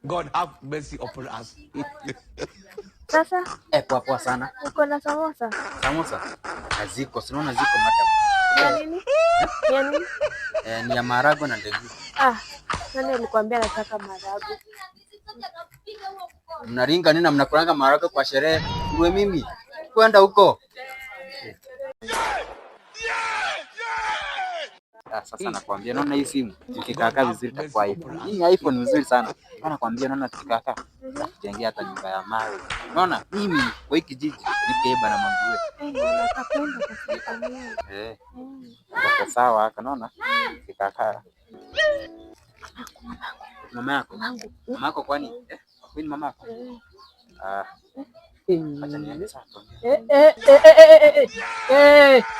God have mercy upon us. Sasa poa sana. uko na samosa? Samosa haziko, sinaona ziko madam. Ya nini? Ya nini? Ni ya maharagwe na ndengu. Nani alikwambia nataka maharagwe? Mnaringa nini na mnakulanga maharagwe kwa sherehe? Uwe mimi kwenda huko. Sasa nakwambia, naona hii simu ikikaa vizuri itakuwa hivyo. Hii iPhone nzuri sana. Nakwambia, naona tukikaa kujengea hata nyumba ya mawe. Unaona mimi kwa hiki kijiji nikaiba na manguo. Nakapenda kwa Kwa sawa, unaona tukikaa. Mama yako kwani? Kwani mama yako? Acha niende sasa.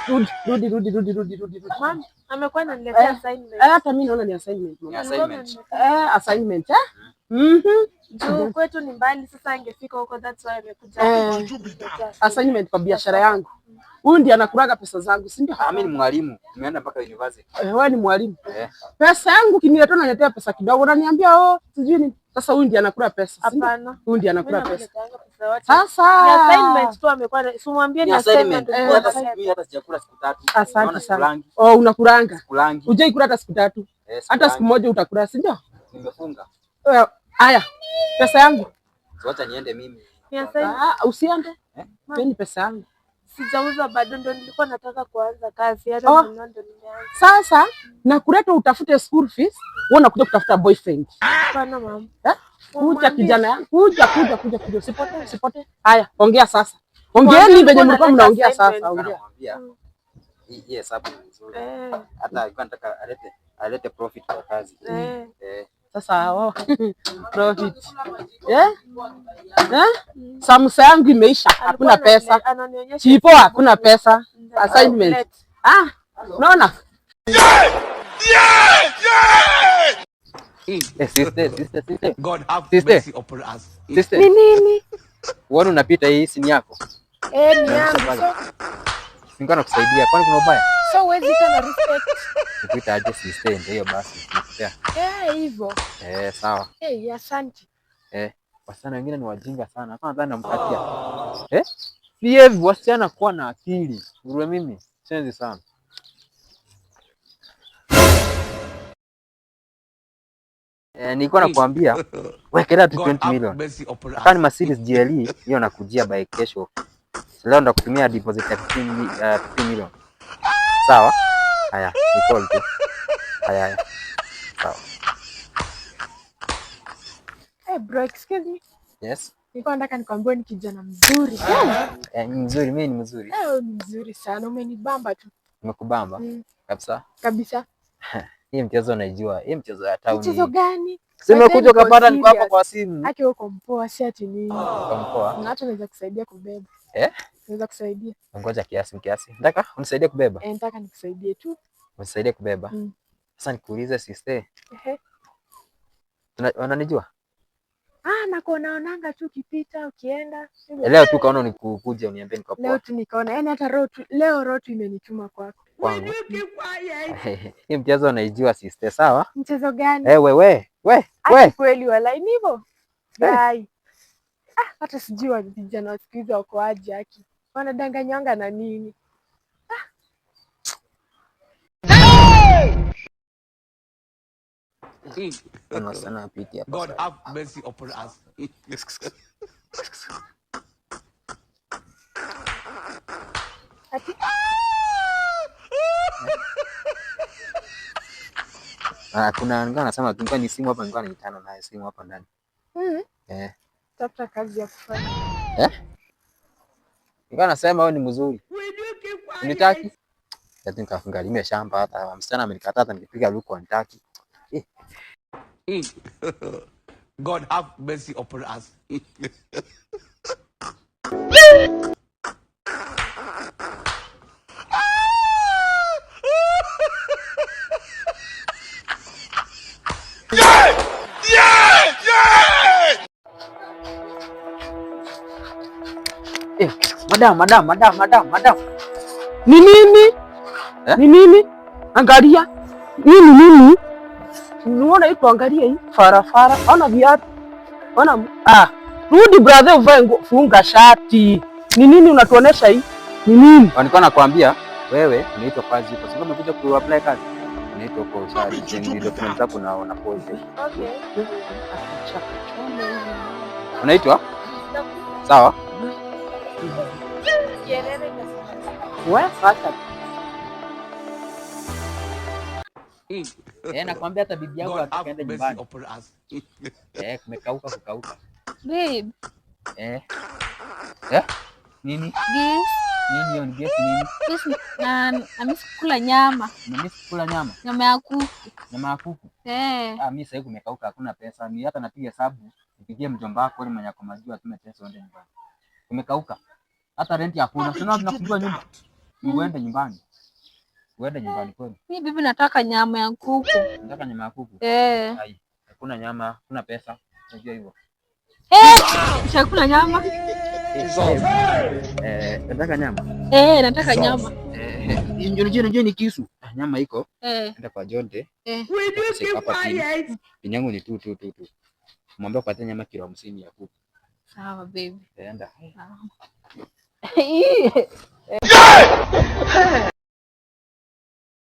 Rudi. Mama amekuwa ananiletea assignment. Hata mimi naona ni assignment. Assignment. Juu kwetu ni mbali, sasa angefika huko, that's why amekuja. Assignment kwa biashara yangu. Huyu ndiye anakulaga pesa zangu, si ndio? Mimi ni mwalimu, nimeenda mpaka university. Wewe ni mwalimu. Pesa yangu kiniletea unaniletea pesa kidogo, unaniambia sijui nini. Sasa huyu ndiye anakula pesa. Hapana. Huyu ndiye anakula pesa. Sasa ni assignment tu amekuwa, simwambie ni assignment. Hata sijakula siku 3. Asante sana. Unakulanga. Ujai kula hata siku 3. Hata siku moja utakula, si ndio? Nimefunga. Haya. Pesa yangu. Acha niende mimi. Ni assignment. Usiende. Ni pesa yangu. Sijauza bado, ndo nilikuwa nataka kuanza kazi. Hata ndo nimeanza. Sasa nakuleta utafute school fees, wewe unakuja kutafuta boyfriend. Hapana mama. Kuja kijana yangu, kuja. Usipote. Haya, ongea sasa. Ongeeni venye mlikuwa mnaongea sasa, ongea. Hii hesabu ni nzuri. Hata alikuwa anataka alete profit kwa kazi. Sasa profit. Samusa yangu imeisha, hakuna pesa. Chipo hakuna pesa. Assignment. Unaona? Sister. God have mercy upon us. Sister. Ni nini? Wewe unapita hii si yako? Ni yangu. Singana kusaidia. Kwani kuna ubaya? So huwezi kana respect. Nikuita aje sister ndio basi. Hivyo. Sawa. Asante. Wasichana wengine ni wajinga sana. Hapa nadhani namkatia. Behave wasichana kuwa na akili. Ule mimi chenzi sana. Nilikuwa nakwambia wekelea tu 20 million. Kani Mercedes GLE hiyo nakujia by kesho. Leo ndo kutumia deposit ya 15 million. Sawa? Haya, ni call tu. Haya. Sawa. Bro, excuse me. Yes. Nilikuwa nataka nikwambie ni kijana mzuri. Mzuri, mimi ni mzuri. Ni mzuri sana, umenibamba tu. Nimekubamba? Kabisa. Hii mchezo naijua. Hii mchezo ya town. Mchezo gani? Sema kuja ukapata niko hapa kwa simu. Haki uko mpoa, si ati nini. Mpoa. Na hata naweza kusaidia kubeba. Naweza kusaidia. Ngoja kiasi. Nataka unisaidie kubeba? Nataka nikusaidie tu. Unisaidie kubeba? Sasa nikuulize sister. Unanijua? Nakuonaonanga tu ukipita ukienda. Leo tu kaona nikuje uniambie niko poa. Leo tu nikaona, hata roho tu imenituma kwako. Kwangu. Hii mchezo naijua sister, sawa? Mchezo gani? Wewe. Kweli wala ni hivyo. Gai. Hata sijui vijana wa siku hizi wako aje haki. Wanadanganyanga na nini? God have mercy upon us. Kuna ngana nasema tulikuwa ni simu hapa, nilikuwa naitana naye simu hapa ndani. Tafuta kazi ya kufanya. Nilikuwa nasema wewe ni mzuri. Unitaki? Hata nikafungalimia shamba, hata msichana amenikataa, hata nikipiga luko nitaki. God have mercy upon us. Madam. Ni nini? Ni nini? Angalia. Nini? Unaona hii, tuangalie hii farafara. Ona viatu. Ona rudi brother, uvae funga shati. Ni nini unatuonesha hii? Ni nini? Nilikuwa nakwambia wewe unaitwa kazi kwa sababu umekuja ku apply kazi. Unaitwa kwa usaji ndio document zako na pose. Okay. Unaitwa? Sawa? Wewe acha. Nakwambia hata bibi yangu atakaenda nyumbani. Kumekauka. Babe. Nini? Yes. Nini hiyo ni guess nini? Yes, amekula nyama. Nimekula nyama. Nyama ya kuku. Nyama ya kuku. Mimi sasa kumekauka, hakuna pesa. Mimi hata napiga hesabu, nipigie mjomba wako ile mwenye akomajua atume pesa uende nyumbani. Kumekauka. Hata rent hakuna. Sina tunakujua nyumba. Uende nyumbani. Uende nyumbani kwani? Mimi bibi nataka nyama ya kuku. Nataka nyama ya kuku. Hai. Hakuna nyama, hakuna pesa. Unajua hivyo. Chakula nyama. Nataka nyama. Nataka nyama. Njoo ni kisu. Nyama iko. Enda kwa Jonte. Pinyangu ni tu. Mwambie upate nyama kilo 50 ya kuku. Sawa baby. Enda.